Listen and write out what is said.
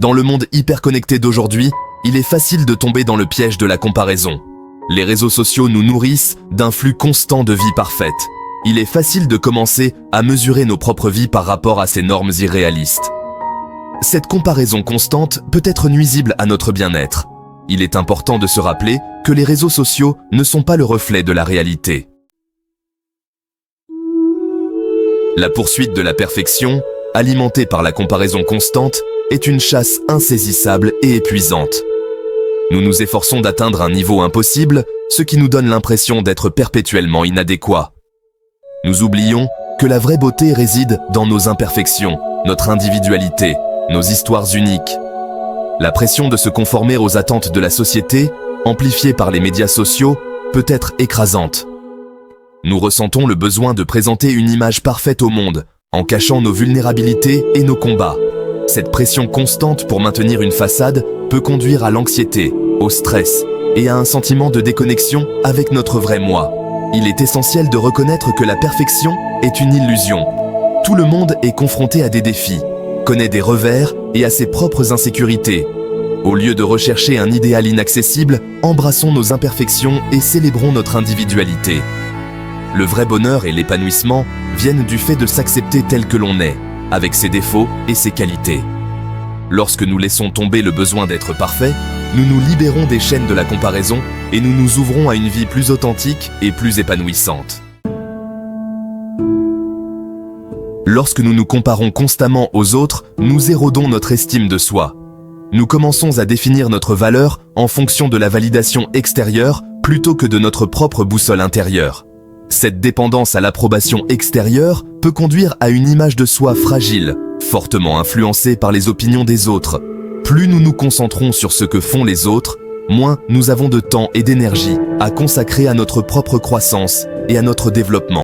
Dans le monde hyper connecté d'aujourd'hui, il est facile de tomber dans le piège de la comparaison. Les réseaux sociaux nous nourrissent d'un flux constant de vie parfaite. Il est facile de commencer à mesurer nos propres vies par rapport à ces normes irréalistes. Cette comparaison constante peut être nuisible à notre bien-être. Il est important de se rappeler que les réseaux sociaux ne sont pas le reflet de la réalité. La poursuite de la perfection, alimentée par la comparaison constante, est une chasse insaisissable et épuisante. Nous nous efforçons d'atteindre un niveau impossible, ce qui nous donne l'impression d'être perpétuellement inadéquats. Nous oublions que la vraie beauté réside dans nos imperfections, notre individualité, nos histoires uniques. La pression de se conformer aux attentes de la société, amplifiée par les médias sociaux, peut être écrasante. Nous ressentons le besoin de présenter une image parfaite au monde, en cachant nos vulnérabilités et nos combats. Cette pression constante pour maintenir une façade peut conduire à l'anxiété, au stress et à un sentiment de déconnexion avec notre vrai moi. Il est essentiel de reconnaître que la perfection est une illusion. Tout le monde est confronté à des défis, connaît des revers et a ses propres insécurités. Au lieu de rechercher un idéal inaccessible, embrassons nos imperfections et célébrons notre individualité. Le vrai bonheur et l'épanouissement viennent du fait de s'accepter tel que l'on est, avec ses défauts et ses qualités. Lorsque nous laissons tomber le besoin d'être parfait, nous nous libérons des chaînes de la comparaison et nous nous ouvrons à une vie plus authentique et plus épanouissante. Lorsque nous nous comparons constamment aux autres, nous érodons notre estime de soi. Nous commençons à définir notre valeur en fonction de la validation extérieure plutôt que de notre propre boussole intérieure. Cette dépendance à l'approbation extérieure peut conduire à une image de soi fragile, fortement influencée par les opinions des autres. Plus nous nous concentrons sur ce que font les autres, moins nous avons de temps et d'énergie à consacrer à notre propre croissance et à notre développement.